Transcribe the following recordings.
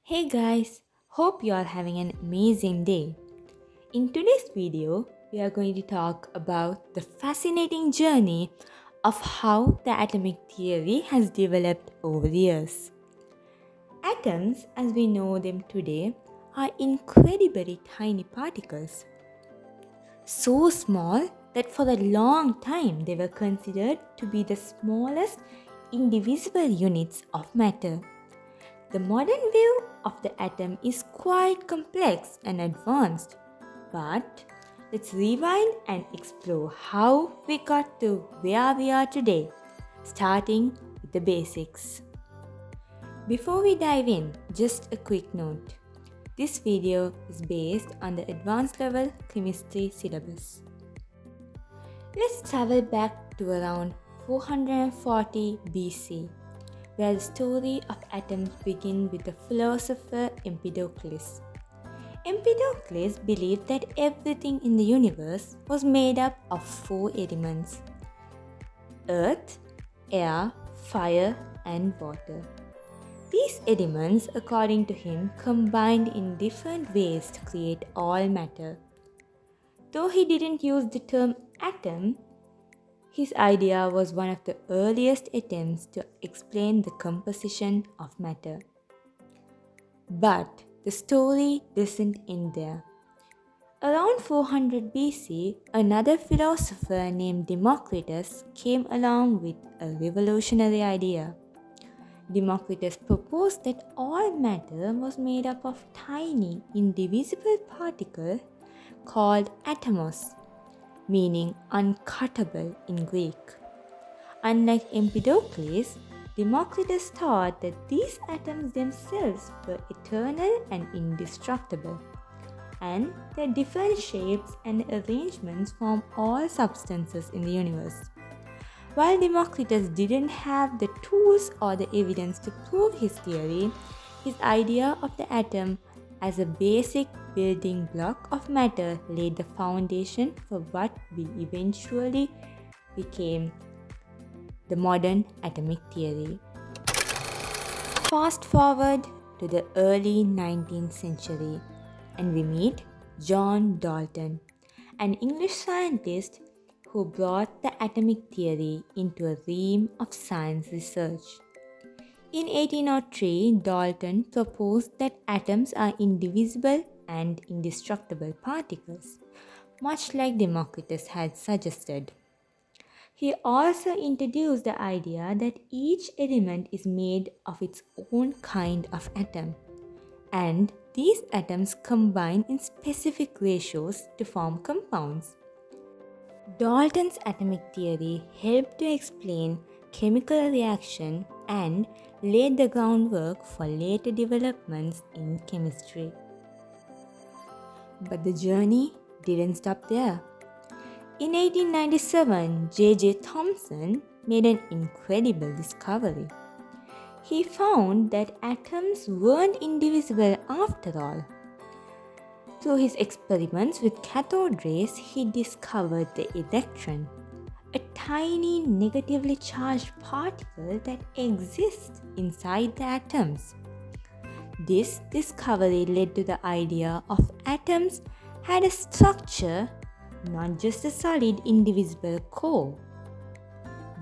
Hey guys, hope you are having an amazing day. In today's video, we are going to talk about the fascinating journey of how the atomic theory has developed over the years. Atoms, as we know them today, are incredibly tiny particles, so small that for a long time they were considered to be the smallest indivisible units of matter. The modern view of the atom is quite complex and advanced, but let's rewind and explore how we got to where we are today, starting with the basics. Before we dive in, just a quick note. This video is based on the advanced level chemistry syllabus. Let's travel back to around 440 BC, where the story of atoms begins with the philosopher Empedocles. Empedocles believed that everything in the universe was made up of four elements: earth, air, fire, and water. These elements, according to him, combined in different ways to create all matter. Though he didn't use the term atom, his idea was one of the earliest attempts to explain the composition of matter. But the story doesn't end there. Around 400 BC, another philosopher named Democritus came along with a revolutionary idea. Democritus proposed that all matter was made up of tiny, indivisible particles called atomos, meaning uncuttable in Greek. Unlike Empedocles, Democritus thought that these atoms themselves were eternal and indestructible, and their different shapes and arrangements form all substances in the universe. While Democritus didn't have the tools or the evidence to prove his theory, his idea of the atom as a basic building block of matter laid the foundation for what we eventually became the modern atomic theory. Fast forward to the early 19th century, and we meet John Dalton, an English scientist who brought the atomic theory into a realm of science research. In 1803, Dalton proposed that atoms are indivisible and indestructible particles, much like Democritus had suggested. He also introduced the idea that each element is made of its own kind of atom, and these atoms combine in specific ratios to form compounds. Dalton's atomic theory helped to explain chemical reaction and laid the groundwork for later developments in chemistry. But the journey didn't stop there. In 1897, J.J. Thomson made an incredible discovery. He found that atoms weren't indivisible after all. Through his experiments with cathode rays, he discovered the electron, a tiny negatively charged particle that exists inside the atoms. This discovery led to the idea of atoms had a structure, not just a solid indivisible core.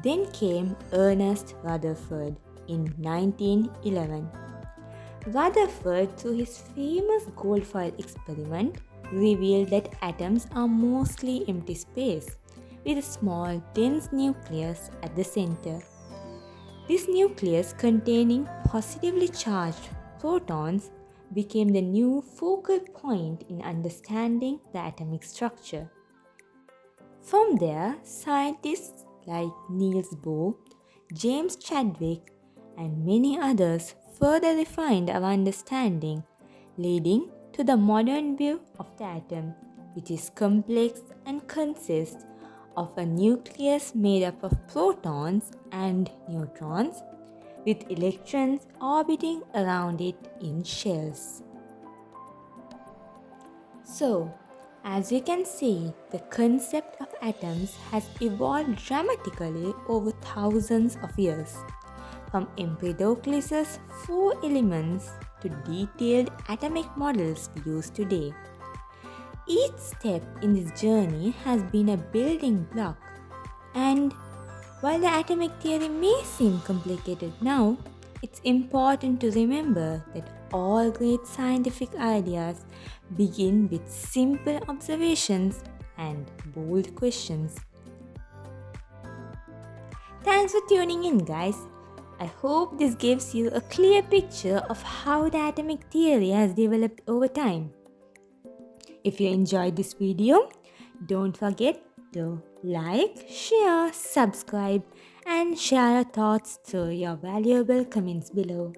Then came Ernest Rutherford in 1911. Rutherford, through his famous gold foil experiment, revealed that atoms are mostly empty space, with a small, dense nucleus at the center. This nucleus, containing positively charged protons, became the new focal point in understanding the atomic structure. From there, scientists like Niels Bohr, James Chadwick, and many others further refined our understanding, leading to the modern view of the atom, which is complex and consists of a nucleus made up of protons and neutrons, with electrons orbiting around it in shells. So, as you can see, the concept of atoms has evolved dramatically over thousands of years. From Empedocles' four elements to detailed atomic models we use today. Each step in this journey has been a building block, and while the atomic theory may seem complicated now, it's important to remember that all great scientific ideas begin with simple observations and bold questions. Thanks for tuning in, guys. I hope this gives you a clear picture of how the atomic theory has developed over time. If you enjoyed this video, don't forget to like, share, subscribe, and share your thoughts through your valuable comments below.